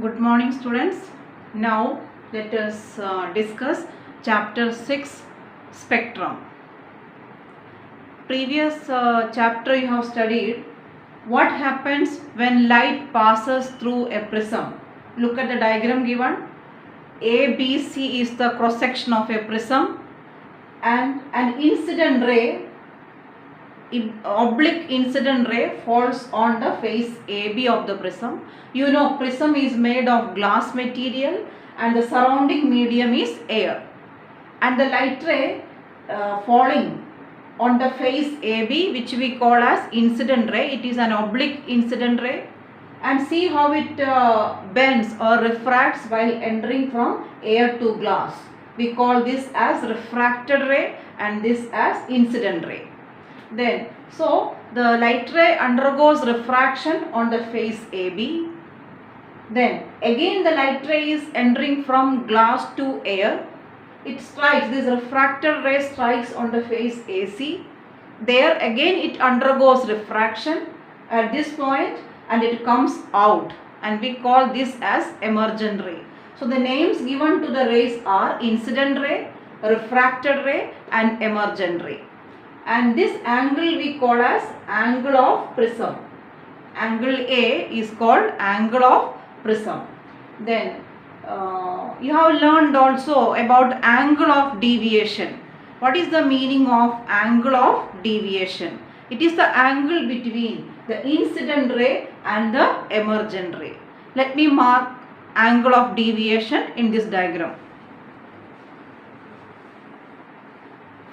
Good morning, students. Now let us discuss chapter 6 spectrum. Previous chapter you have studied what happens when light passes through a prism. Look at the diagram given. ABC is the cross section of a prism and an incident ray, oblique incident ray falls on the face AB of the prism. You know, prism is made of glass material and the surrounding medium is air, and the light ray falling on the face AB, which we call as incident ray. It is an oblique incident ray, and see how it bends or refracts while entering from air to glass. We call this as refracted ray and this as incident ray. Then, so the light ray undergoes refraction on the face AB. Then again the light ray is entering from glass to air. It strikes, this refracted ray strikes on the face AC. There again it undergoes refraction at this point and it comes out, and we call this as emergent ray. So the names given to the rays are incident ray, refracted ray and emergent ray. And this angle we call as angle of prism. Angle A is called angle of prism. Then you have learned also about angle of deviation. What is the meaning of angle of deviation? It is the angle between the incident ray and the emergent ray. Let me mark angle of deviation in this diagram.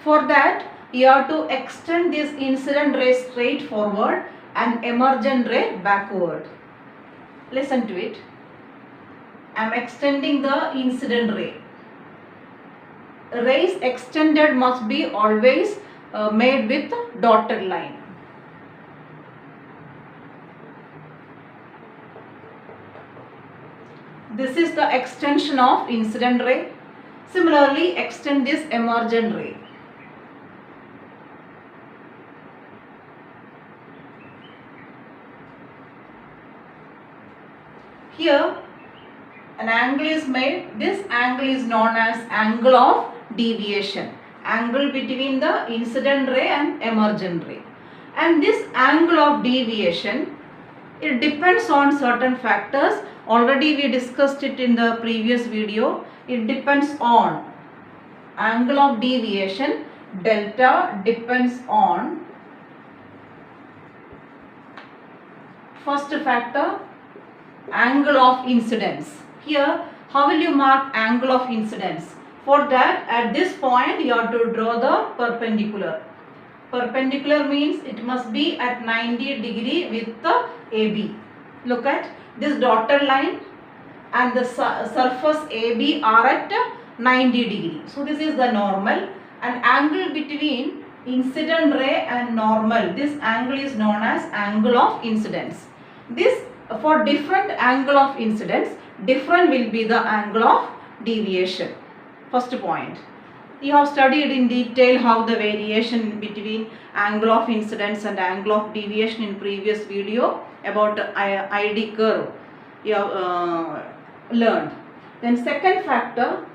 For that, you have to extend this incident ray straight forward and emergent ray backward. Listen to it. I am extending the incident ray. Rays extended must be always made with dotted line. This is the extension of incident ray. Similarly, extend this emergent ray. Here an angle is made. This angle is known as angle of deviation. Angle between the incident ray and emergent ray. And this angle of deviation, it depends on certain factors. Already we discussed it in the previous video. It depends on angle of deviation. Delta depends on first factor, angle of incidence. Here, how will you mark angle of incidence? For that, at this point you have to draw the perpendicular. Perpendicular means it must be at 90 degree with the AB. Look at this dotted line and the surface AB are at 90 degree. So this is the normal, and angle between incident ray and normal, this angle is known as angle of incidence. This, for different angle of incidence, different will be the angle of deviation. First point. You have studied in detail how the variation between angle of incidence and angle of deviation in previous video about ID curve. You have learned. Then second factor,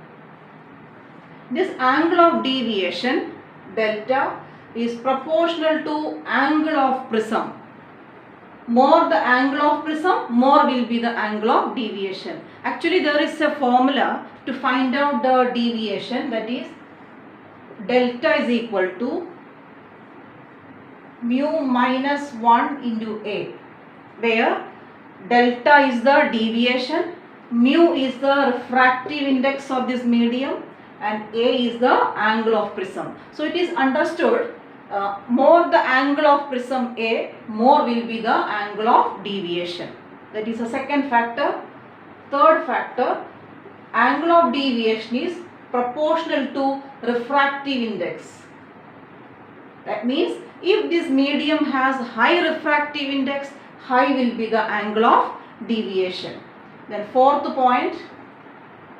this angle of deviation delta is proportional to angle of prism. More the angle of prism, more will be the angle of deviation. Actually, there is a formula to find out the deviation, that is delta is equal to mu minus 1 into A, where delta is the deviation, mu is the refractive index of this medium, and A is the angle of prism. So it is understood, more the angle of prism A, more will be the angle of deviation. That is the second factor. Third factor, angle of deviation is proportional to refractive index. That means if this medium has high refractive index, high will be the angle of deviation. Then fourth point,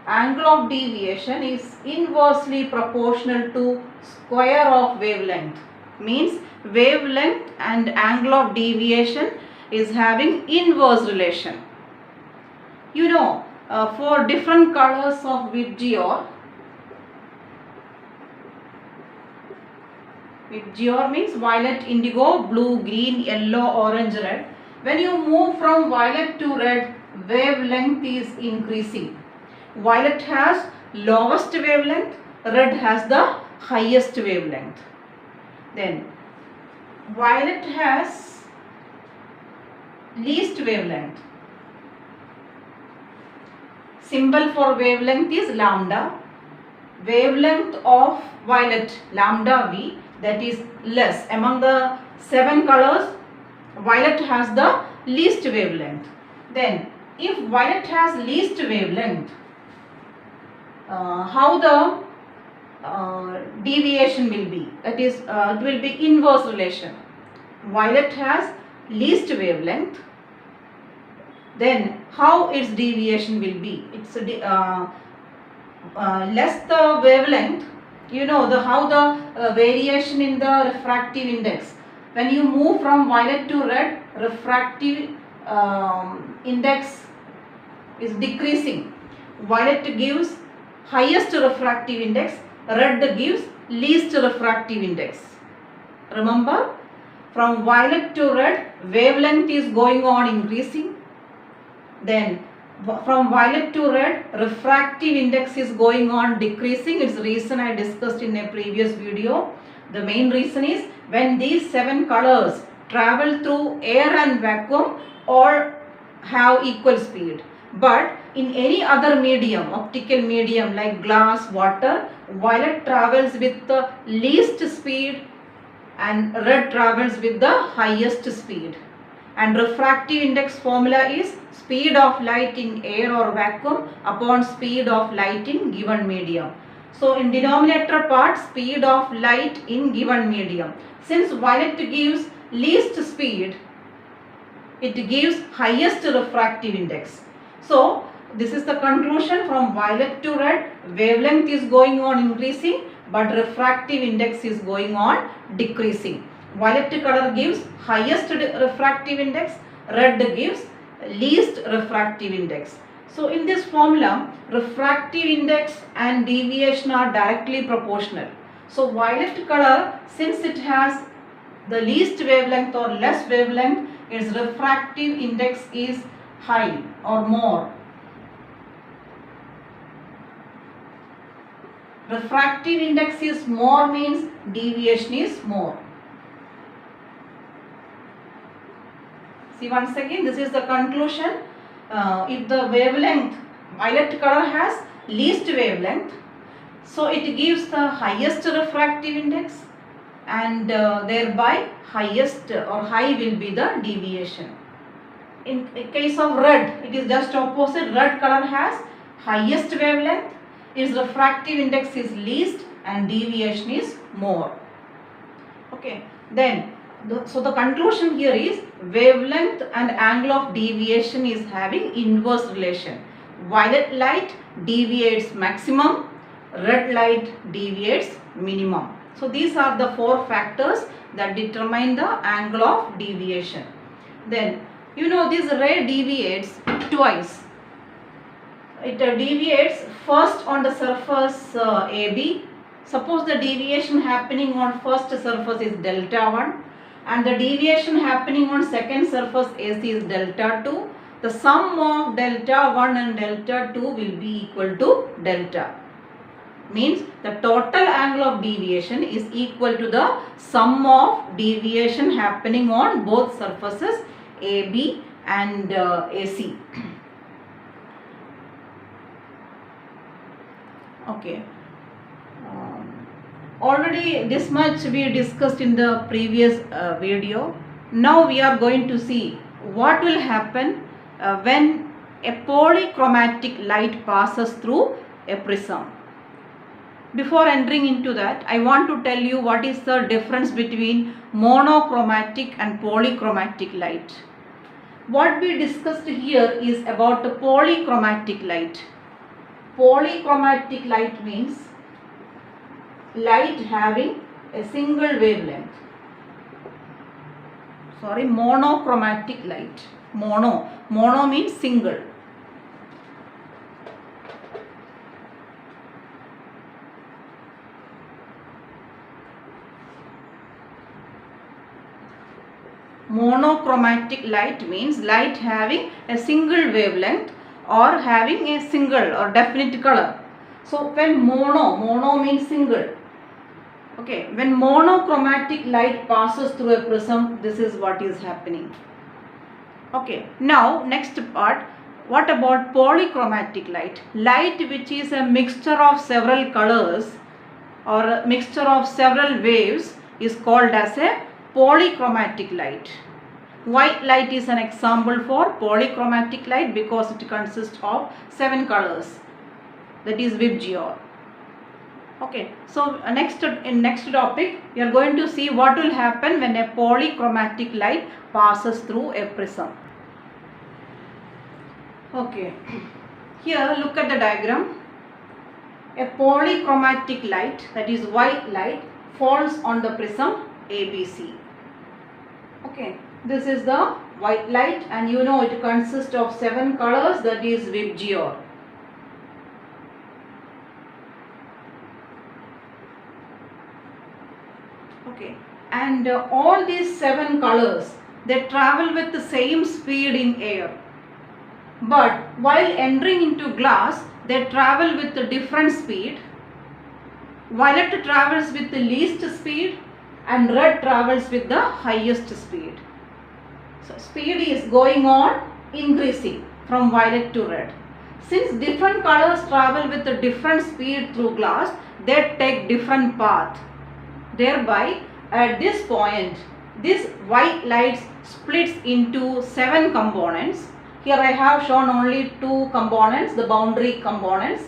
angle of deviation is inversely proportional to square of wavelength. Means wavelength and angle of deviation is having inverse relation. You know, for different colors of Vibgyor, Vibgyor means violet, indigo, blue, green, yellow, orange, red. When you move from violet to red, wavelength is increasing. Violet has lowest wavelength, red has the highest wavelength. Then violet has least wavelength. Symbol for wavelength is lambda. Wavelength of violet, lambda V, that is less. Among the 7 colors, violet has the least wavelength. Then if violet has least wavelength, how the deviation will be? That is, it will be inverse relation. Violet has least wavelength, then how its deviation will be? It's less the wavelength, you know how the variation in the refractive index. When you move from violet to red, refractive index is decreasing. Violet gives highest refractive index, red gives least refractive index. Remember, from violet to red, wavelength is going on increasing. Then from violet to red, refractive index is going on decreasing. Its reason I discussed in a previous video. The main reason is when these 7 colors travel through air and vacuum, all have equal speed. But in any other medium, optical medium like glass, water, violet travels with the least speed and red travels with the highest speed. And refractive index formula is speed of light in air or vacuum upon speed of light in given medium. So in denominator part, speed of light in given medium. Since violet gives least speed, it gives highest refractive index. So this is the conclusion. From violet to red, wavelength is going on increasing, but refractive index is going on decreasing. Violet color gives highest refractive index, red gives least refractive index. So in this formula, refractive index and deviation are directly proportional. So violet color, since it has the least wavelength or less wavelength, its refractive index is high or more. Refractive index is more means deviation is more. See, once again, this is the conclusion. If the wavelength, violet color has least wavelength, so it gives the highest refractive index, and thereby highest or high will be the deviation. In case of red, it is just opposite. Red color has highest wavelength, its refractive index is least and deviation is more. Okay, then so the conclusion here is wavelength and angle of deviation is having inverse relation. Violet light deviates maximum, red light deviates minimum. So these are the 4 factors that determine the angle of deviation. Then you know this ray deviates twice. It deviates first on the surface AB. Suppose the deviation happening on first surface is delta 1 and the deviation happening on second surface AC is delta 2. The sum of delta 1 and delta 2 will be equal to delta. Means the total angle of deviation is equal to the sum of deviation happening on both surfaces AB and AC. Okay. Already this much we discussed in the previous video. Now we are going to see what will happen when a polychromatic light passes through a prism. Before entering into that, I want to tell you what is the difference between monochromatic and polychromatic light. What we discussed here is about the polychromatic light. Polychromatic light means light having a single wavelength. Monochromatic light. Mono means single. Monochromatic light means light having a single wavelength or having a single or definite color. So when mono means single. Okay, when monochromatic light passes through a prism, this is what is happening. Okay, now next part, what about polychromatic light? Light which is a mixture of several colors or a mixture of several waves is called as a polychromatic light. White light is an example for polychromatic light because it consists of 7 colors, that is VIBGYOR. Okay, so in next topic we are going to see what will happen when a polychromatic light passes through a prism. Okay, here look at the diagram. A polychromatic light, that is white light, falls on the prism ABC. Okay, this is the white light and you know it consists of 7 colors, that is VIBGYOR. Okay, and all these 7 colors, they travel with the same speed in air, but while entering into glass they travel with a different speed. Violet travels with the least speed and red travels with the highest speed. So speed is going on increasing from violet to red. Since different colors travel with a different speed through glass, they take different path. Thereby, at this point, this white light splits into 7 components. Here I have shown only 2 components, the boundary components.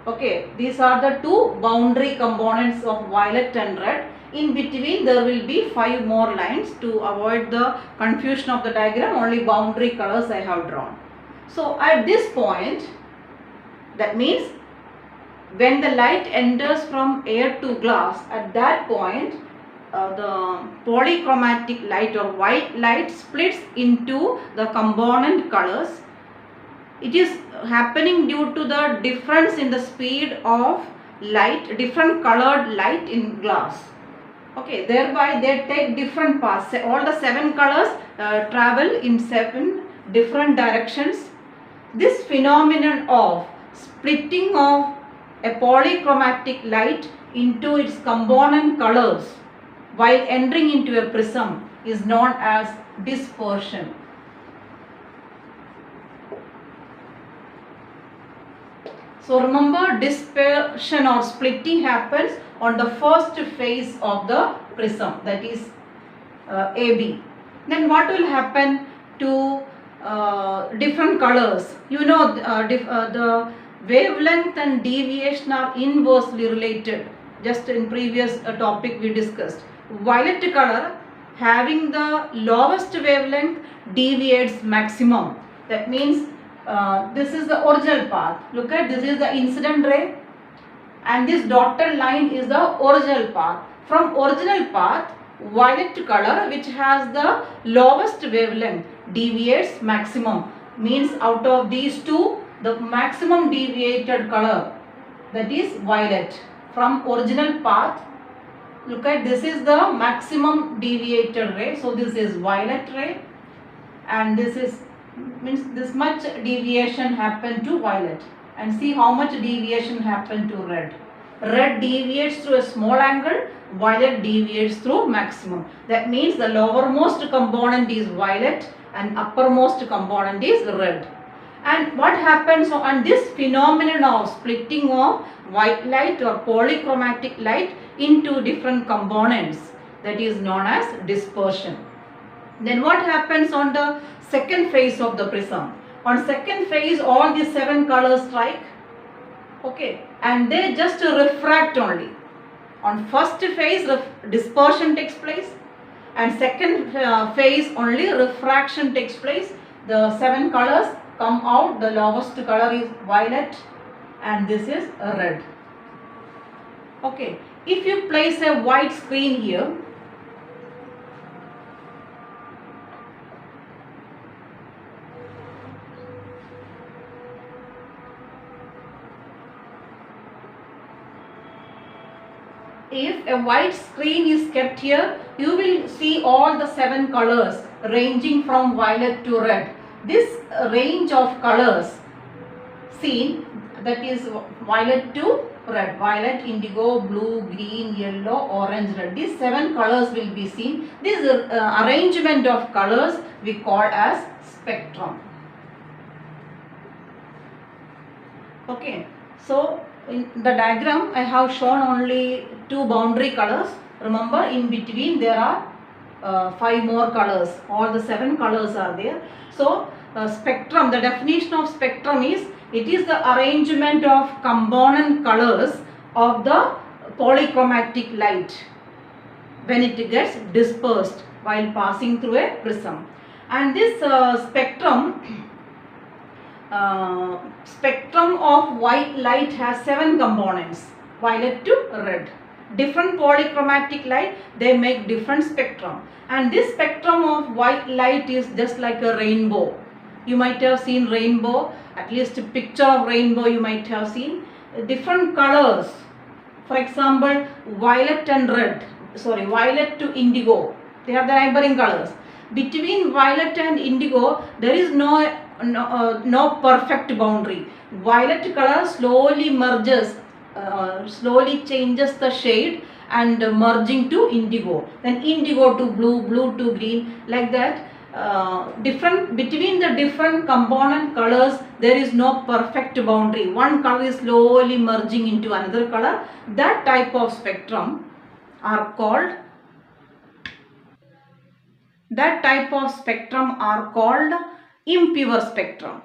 Okay, these are the 2 boundary components of violet and red. In between there will be 5 more lines. To avoid the confusion of the diagram, only boundary colors I have drawn. So at this point, that means when the light enters from air to glass, at that point the polychromatic light or white light splits into the component colors. It is happening due to the difference in the speed of light, different colored light in glass. Okay, thereby they take different paths. All the 7 colors travel in 7 different directions. This phenomenon of splitting of a polychromatic light into its component colors while entering into a prism is known as dispersion. So remember, dispersion or splitting happens on the first phase of the prism, that is AB. Then what will happen to different colors? You know the wavelength and deviation are inversely related. Just in previous topic we discussed. Violet color having the lowest wavelength deviates maximum. That means this is the original path. Look at, this is the incident ray and this dotted line is the original path. From original path, violet color which has the lowest wavelength deviates maximum. Means out of these 2, the maximum deviated color, that is violet. From original path, look at, this is the maximum deviated ray. So this is violet ray and this is means this much deviation happened to violet, and see how much deviation happened to red. Red deviates through a small angle, violet deviates through maximum. That means the lowermost component is violet and uppermost component is red. And what happens on this phenomenon of splitting of white light or polychromatic light into different components, that is known as dispersion. Then what happens on the second phase of the prism? On second phase, all the 7 colors strike, okay, and they just refract only. On first phase, dispersion takes place, and second phase only refraction takes place. The 7 colors come out. The lowest color is violet and this is red. Okay, if you place a white screen here, if a white screen is kept here, you will see all the 7 colors ranging from violet to red. This range of colors seen, that is violet to red, violet, indigo, blue, green, yellow, orange, red. These 7 colors will be seen. This arrangement of colors we call as spectrum. Okay, so in the diagram I have shown only 2 boundary colors. Remember, in between there are 5 more colors. All the 7 colors are there. So spectrum, the definition of spectrum is, it is the arrangement of component colors of the polychromatic light when it gets dispersed while passing through a prism. And this spectrum of white light has 7 components, violet to red. Different polychromatic light, they make different spectrum. And this spectrum of white light is just like a rainbow. You might have seen rainbow, at least a picture of rainbow you might have seen. Different colors, for example violet and red, sorry, violet to indigo, they are the neighboring colors. Between violet and indigo there is no perfect boundary. Violet color slowly merges, slowly changes the shade and merging to indigo, then indigo to blue, blue to green, like that. Between the different component colors there is no perfect boundary. One color is slowly merging into another color. That type of spectrum are called impure spectrum.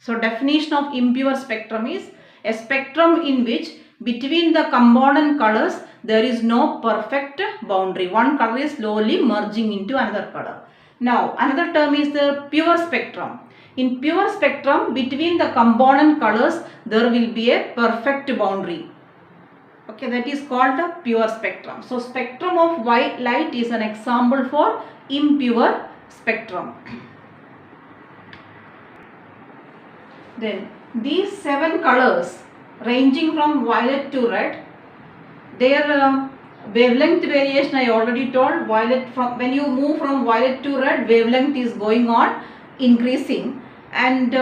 So definition of impure spectrum is a spectrum in which between the component colors there is no perfect boundary. One color is slowly merging into another color. Now another term is the pure spectrum. In pure spectrum, between the component colors there will be a perfect boundary. Okay, that is called the pure spectrum. So spectrum of white light is an example for impure spectrum. Then these 7 colors ranging from violet to red, their wavelength variation I already told. Violet, when you move from violet to red, wavelength is going on increasing, and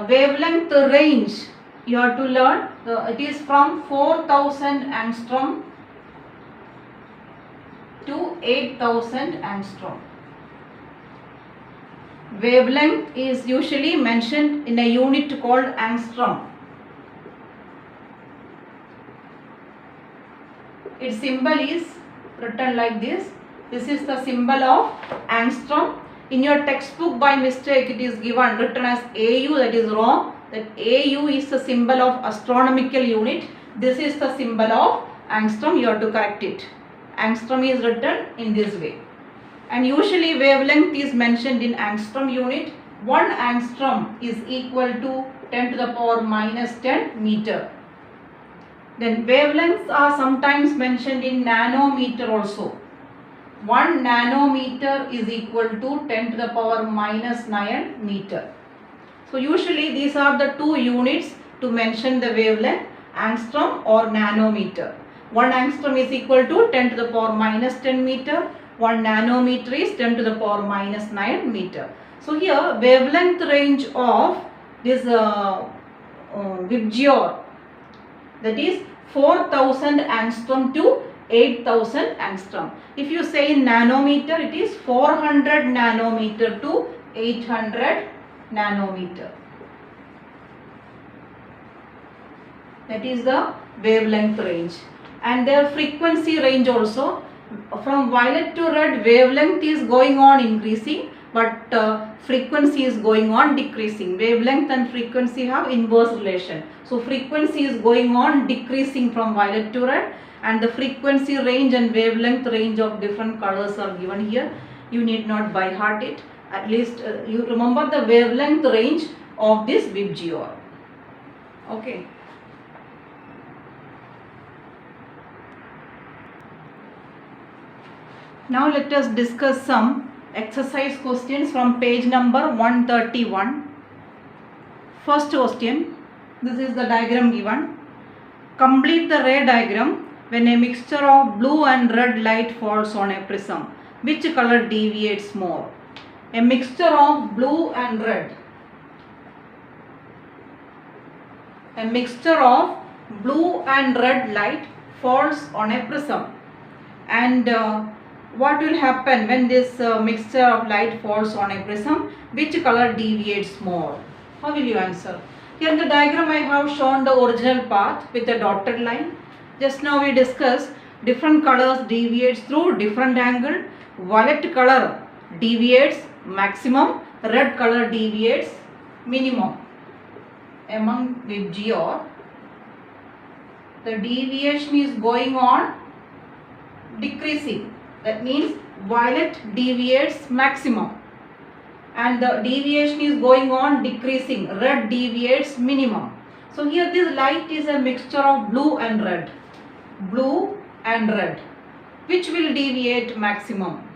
wavelength range you have to learn, it is from 4000 angstrom to 8000 angstrom. Wavelength is usually mentioned in a unit called angstrom. Its symbol is written like this. This is the symbol of angstrom. In your textbook by mistake it is written as AU, that is wrong. That AU is the symbol of astronomical unit. This is the symbol of angstrom. You have to correct it. Angstrom is written in this way. And usually wavelength is mentioned in angstrom unit. 1 angstrom is equal to 10 to the power minus 10 meter. Then wavelengths are sometimes mentioned in nanometer also. 1 nanometer is equal to 10 to the power minus 9 meter. So usually these are the 2 units to mention the wavelength, angstrom or nanometer. 1 angstrom is equal to 10 to the power minus 10 meter. 1 nanometer is 10 to the power minus 9 meter. So here wavelength range of this VIBGYOR, that is 4000 angstrom to 8000 angstrom. If you say in nanometer, it is 400 nanometer to 800 nanometer. That is the wavelength range. And their frequency range also. From violet to red, wavelength is going on increasing, but frequency is going on decreasing. Wavelength and frequency have inverse relation. So frequency is going on decreasing from violet to red, and the frequency range and wavelength range of different colors are given here. You need not by heart it. At least you remember the wavelength range of this VIBGYOR. Okay. Now let us discuss some exercise questions from page number 131. First question, this is the diagram given. Complete the ray diagram when a mixture of blue and red light falls on a prism, which color deviates more? A mixture of blue and red. A mixture of blue and red light falls on a prism. And what will happen when this mixture of light falls on a prism? Which color deviates more? How will you answer? Here in the diagram I have shown the original path with a dotted line. Just now we discussed different colors deviates through different angle. Violet color deviates maximum, red color deviates minimum. Among VIBGYOR, the deviation is going on decreasing. That means violet deviates maximum and the deviation is going on decreasing. Red deviates minimum. So here this light is a mixture of blue and red. Blue and red. Which will deviate maximum?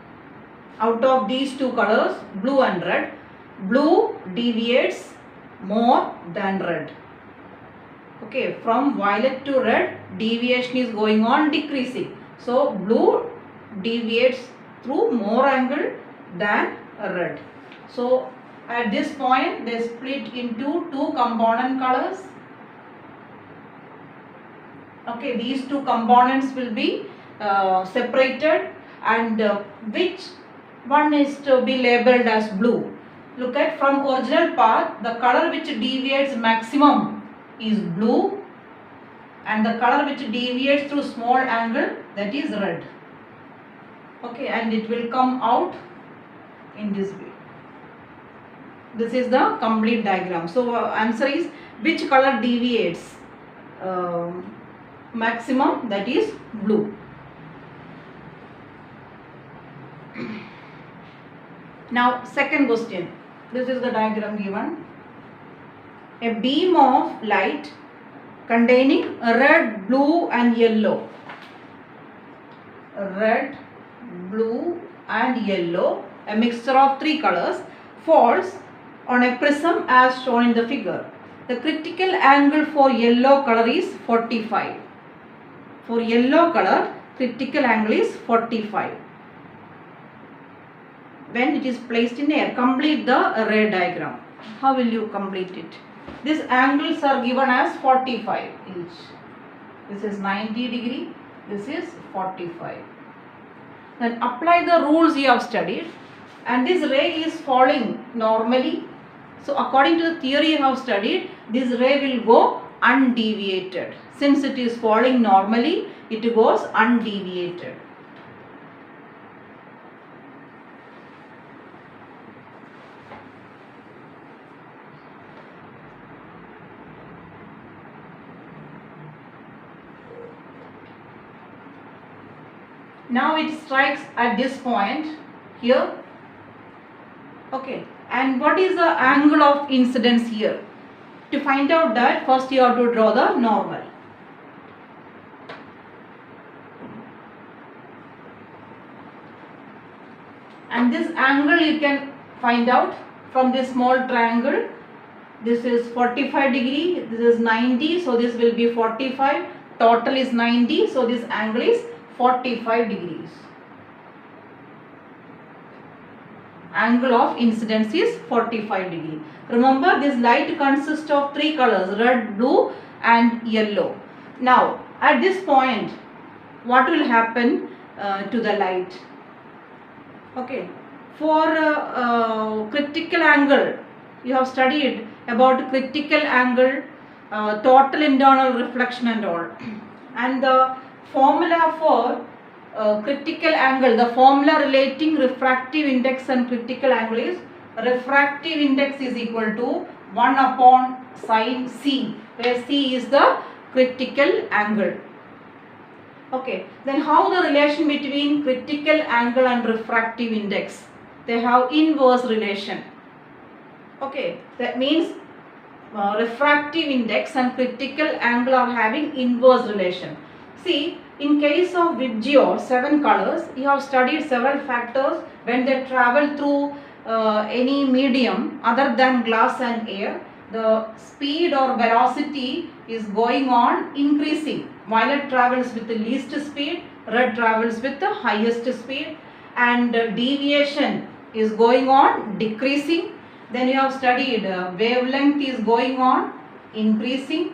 Out of these two colors, blue and red, blue deviates more than red. Okay, from violet to red, deviation is going on decreasing. So blue deviates through more angle than red. So at this point they split into two component colors. Okay, these two components will be separated, and which one is to be labeled as blue? Look at, from original path, the color which deviates maximum is blue and the color which deviates through small angle, that is red. Okay, and it will come out in this way. This is the complete diagram. So answer is which color deviates maximum, that is blue. Now second question. This is the diagram given. A beam of light containing red, blue and yellow. Red, blue and yellow, a mixture of three colors, falls on a prism as shown in the figure. The critical angle for yellow color is 45. For yellow color, critical angle is 45. When it is placed in air, complete the ray diagram. How will you complete it? These angles are given as 45 each. This is 90 degree, this is 45. Then apply the rules you have studied, and this ray is falling normally. So according to the theory you have studied, this ray will go undeviated. Since it is falling normally, it goes undeviated. Now it strikes at this point here. Okay, and what is the angle of incidence here? To find out that, first you have to draw the normal. And this angle you can find out from this small triangle. This is 45 degree, this is 90, so this will be 45. Total is 90, so this angle is 45 degrees. Angle of incidence is 45 degree. Remember, this light consists of three colors, red, blue and yellow. Now at this point, what will happen to the light? Okay, for critical angle, you have studied about critical angle, total internal reflection and all. And the formula for critical angle, the formula relating refractive index and critical angle is refractive index is equal to 1 upon sin C, where C is the critical angle. Okay, then how the relation between critical angle and refractive index? They have inverse relation. Okay, that means refractive index and critical angle are having inverse relation. See, in case of VIBGYOR, 7 colors, you have studied several factors when they travel through any medium other than glass and air. The speed or velocity is going on increasing. Violet travels with the least speed, red travels with the highest speed, and deviation is going on decreasing. Then you have studied wavelength is going on increasing.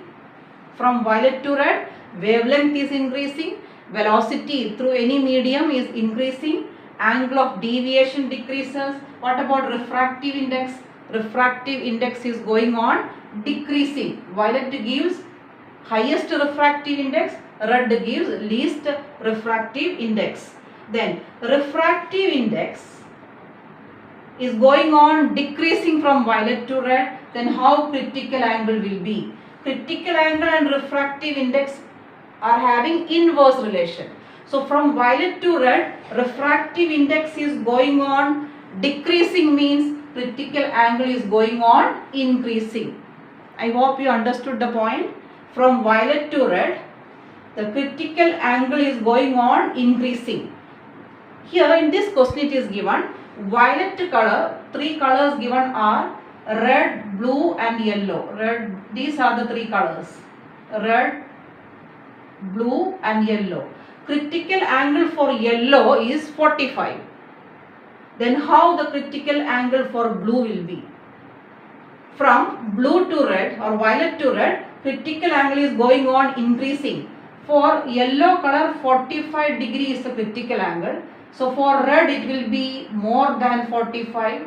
From violet to red, wavelength is increasing, velocity through any medium is increasing, angle of deviation decreases. What about refractive index? Refractive index is going on decreasing. Violet gives highest refractive index, red gives least refractive index. Then refractive index is going on decreasing from violet to red, then how critical angle will be? Critical angle and refractive index are having inverse relation. So from violet to red, refractive index is going on decreasing, means critical angle is going on increasing. I hope you understood the point. From violet to red, the critical angle is going on increasing. Here in this question it is given violet color, three colors given are red, blue and yellow. Red, these are the three colors, red, blue and yellow. Critical angle for yellow is 45. Then how the critical angle for blue will be? From blue to red or violet to red, critical angle is going on increasing. For yellow color, 45 degree is the critical angle. So for red it will be more than 45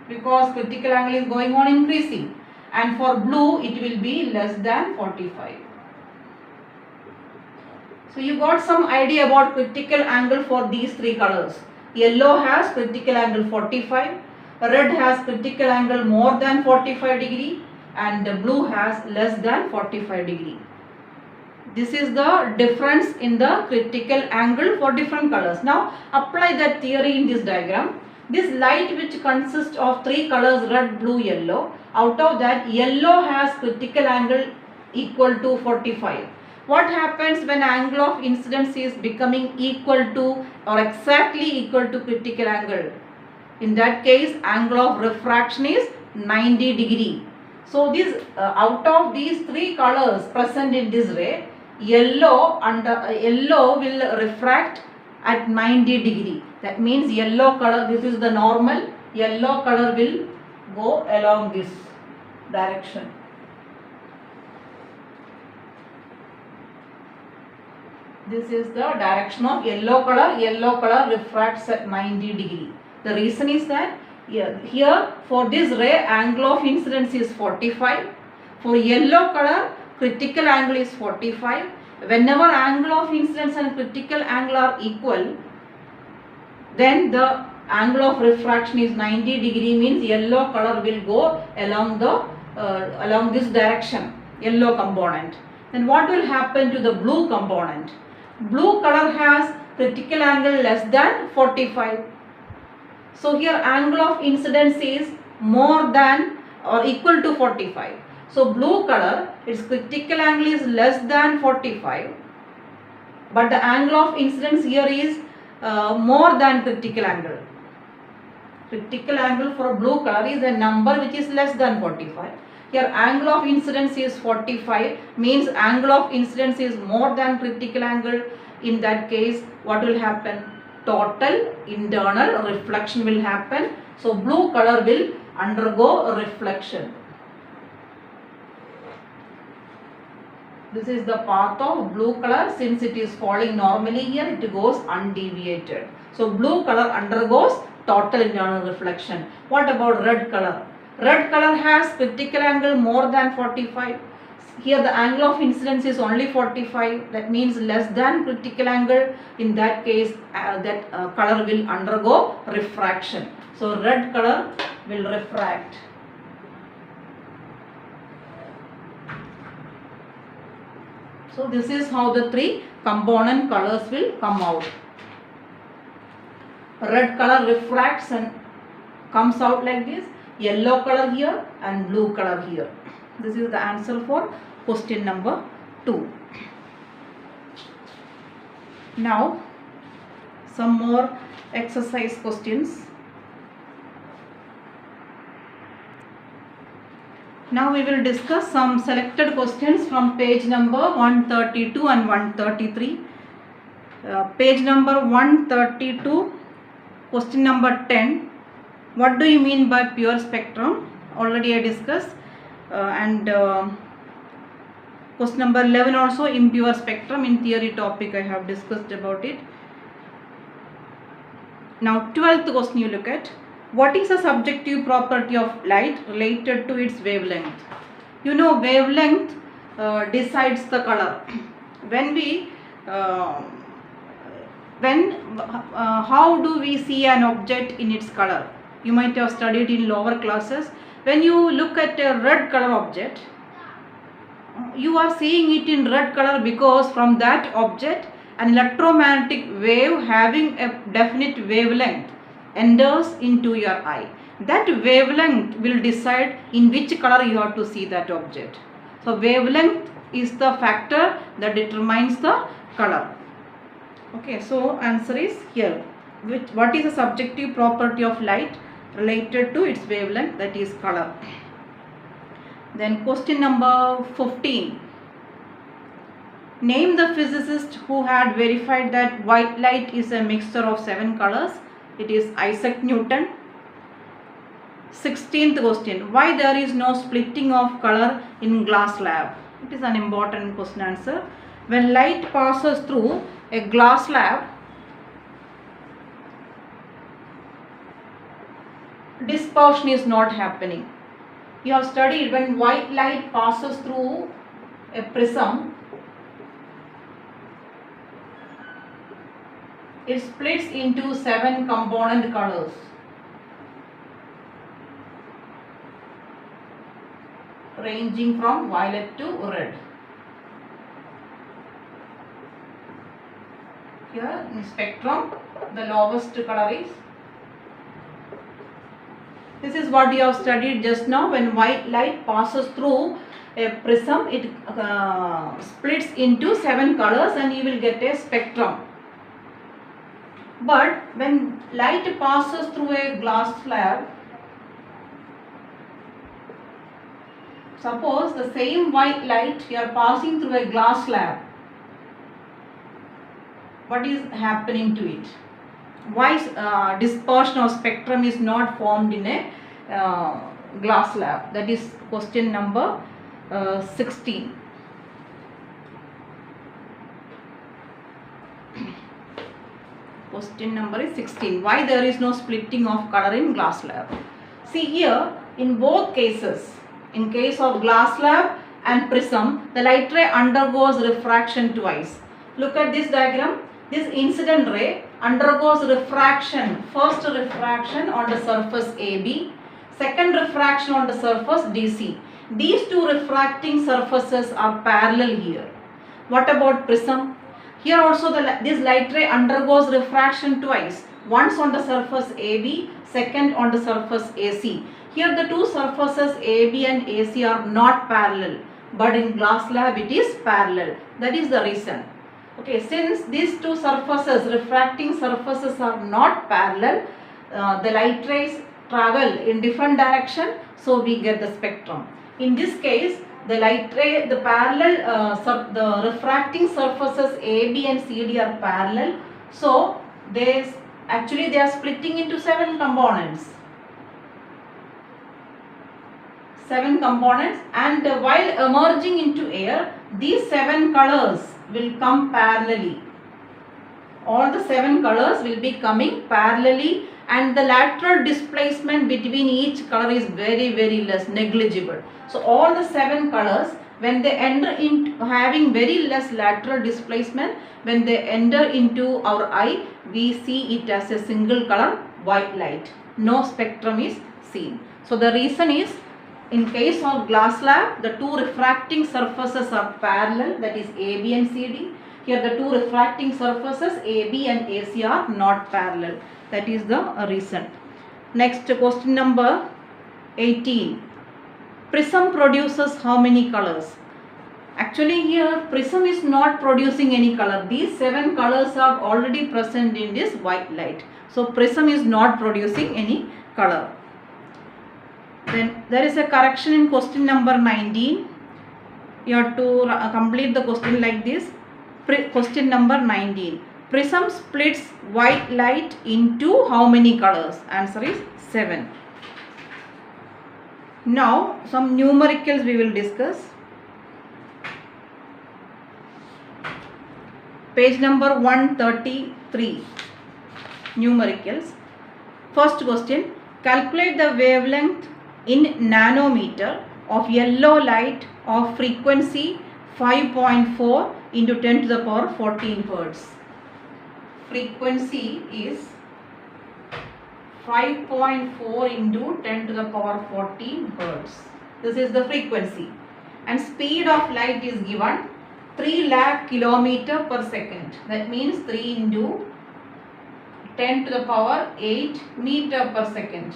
because critical angle is going on increasing, and for blue it will be less than 45. So you got some idea about critical angle for these three colors. Yellow has critical angle 45, red has critical angle more than 45 degree, and blue has less than 45 degree. This is the difference in the critical angle for different colors. Now apply that theory in this diagram. This light which consists of three colors red, blue, yellow, out of that yellow has critical angle equal to 45. What happens when angle of incidence is becoming equal to or exactly equal to critical angle? In that case angle of refraction is 90 degree. So this out of these three colors present in this ray, yellow will refract at 90 degree. That means yellow color, this is the normal, yellow color will go along this direction. This is the direction of yellow color refracts at 90 degree. The reason is that here for this ray angle of incidence is 45. For yellow color critical angle is 45. Whenever angle of incidence and critical angle are equal, then the angle of refraction is 90 degree, means yellow color will go along the along this direction, yellow component. Then what will happen to the blue component? Blue color has critical angle less than 45. So here angle of incidence is more than or equal to 45. So blue color, its critical angle is less than 45, but the angle of incidence here is more than critical angle. Critical angle for blue color is a number which is less than 45. Here angle of incidence is 45, means angle of incidence is more than critical angle. In that case what will happen? Total internal reflection will happen. So blue color will undergo reflection. This is the path of blue color. Since it is falling normally here, it goes undeviated. So blue color undergoes total internal reflection. What about red color? Red color has critical angle more than 45. Here the angle of incidence is only 45. That means less than critical angle. In that case that color will undergo refraction. So red color will refract. So this is how the three component colors will come out. Red color refracts and comes out like this. Yellow color here and blue color here. This is the answer for question number 2. Now some more exercise questions. Now we will discuss some selected questions from page number 132 and 133. Page number 132, question number 10. What do you mean by pure spectrum? Already I discussed. And question number 11 also, impure spectrum. In theory topic I have discussed about it. Now 12th question you look at. What is a subjective property of light related to its wavelength? You know, wavelength decides the color. How do we see an object in its color? You might have studied in lower classes. When you look at a red color object, you are seeing it in red color because from that object an electromagnetic wave having a definite wavelength enters into your eye. That wavelength will decide in which color you have to see that object. So wavelength is the factor that determines the color. Okay, so answer is here. What is the subjective property of light related to its wavelength, that is color. Then question number 15. Name the physicist who had verified that white light is a mixture of 7 colors. It is Isaac Newton. 16th question. Why there is no splitting of color in glass slab? It is an important question answer. When light passes through a glass slab, dispersion is not happening. You have studied when white light passes through a prism, it splits into 7 component colors. Ranging from violet to red. Here in spectrum, the lowest color is. This is what you have studied just now. When white light passes through a prism, it splits into 7 colors and you will get a spectrum. But when light passes through a glass slab, suppose the same white light you are passing through a glass slab, what is happening to it? Why dispersion of spectrum is not formed in a glass slab? That is question number 16. Question number is 16. Why there is no splitting of color in glass slab? See here, in both cases, in case of glass slab and prism, the light ray undergoes refraction twice. Look at this diagram. This incident ray undergoes refraction. First refraction on the surface AB, second refraction on the surface DC. These two refracting surfaces are parallel here. What about prism? Here also this light ray undergoes refraction twice. Once on the surface AB, second on the surface AC. Here the two surfaces AB and AC are not parallel, but in glass slab it is parallel. That is the reason. Okay, since these two surfaces, refracting surfaces, are not parallel, the light rays travel in different direction, so we get the spectrum. In this case, the light ray, the parallel, the refracting surfaces AB and CD are parallel, so they are splitting into 7 components. 7 components, and while emerging into air, these 7 colors will come parallelly. All the 7 colors will be coming parallelly, and the lateral displacement between each color is very less, negligible. So all the 7 colors, when they enter into having very less lateral displacement, when they enter into our eye, we see it as a single color white light. No spectrum is seen. So the reason is, in case of glass slab, the two refracting surfaces are parallel, that is AB and CD. Here the two refracting surfaces AB and AC are not parallel. That is the reason. Next, question number 18. Prism produces how many colors? Actually here prism is not producing any color. These 7 colors are already present in this white light. So prism is not producing any color. Then there is a correction in question number 19. You have to complete the question like this. Question number 19. Prism splits white light into how many colors? Answer is 7. Now some numericals we will discuss. Page number 133. Numericals. First question. Calculate the wavelength in nanometer of yellow light of frequency 5.4 into 10 to the power 14 hertz. Frequency is 5.4 into 10 to the power 14 hertz. This is the frequency. And speed of light is given 3 lakh kilometer per second. That means 3 into 10 to the power 8 meter per second.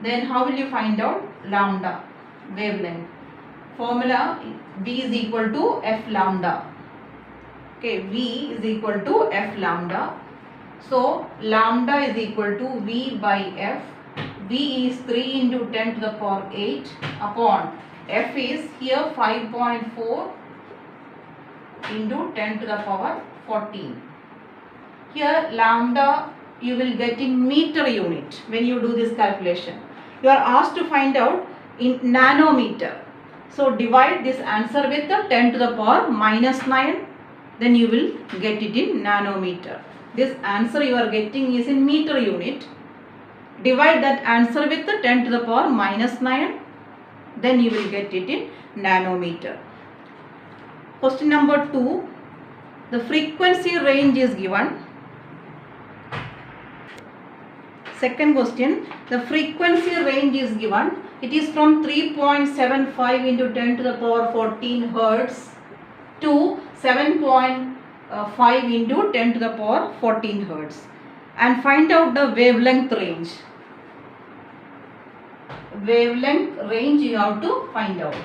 Then how will you find out lambda, wavelength? Formula V is equal to F lambda. Okay, V is equal to F lambda. So lambda is equal to V by F. V is 3 into 10 to the power 8 upon F is here 5.4 into 10 to the power 14. Here lambda you will get in meter unit when you do this calculation. You are asked to find out in nanometer. So divide this answer with the 10 to the power minus 9. Then you will get it in nanometer. This answer you are getting is in meter unit. Divide that answer with the 10 to the power minus 9. Then you will get it in nanometer. Question number 2. The frequency range is given. Second question, the frequency range is given. It is from 3.75 into 10 to the power 14 hertz to 7.5 into 10 to the power 14 hertz. And find out the wavelength range. Wavelength range you have to find out.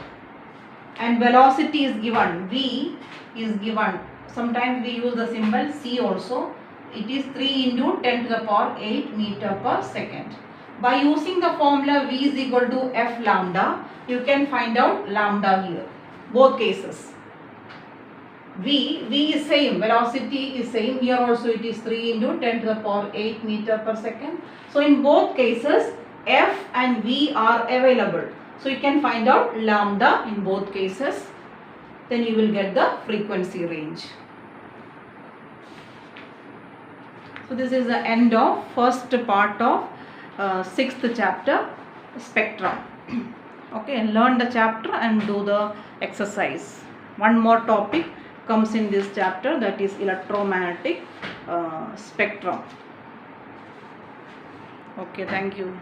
And velocity is given. V is given. Sometimes we use the symbol C also. It is 3 into 10 to the power 8 meter per second. By using the formula V is equal to F lambda, you can find out lambda here. Both cases. V is same, velocity is same. Here also it is 3 into 10 to the power 8 meter per second. So in both cases, F and V are available. So you can find out lambda in both cases. Then you will get the frequency range. So this is the end of first part of 6th chapter, spectrum. Okay, learn the chapter and do the exercise. One more topic comes in this chapter, that is electromagnetic spectrum. Okay, thank you.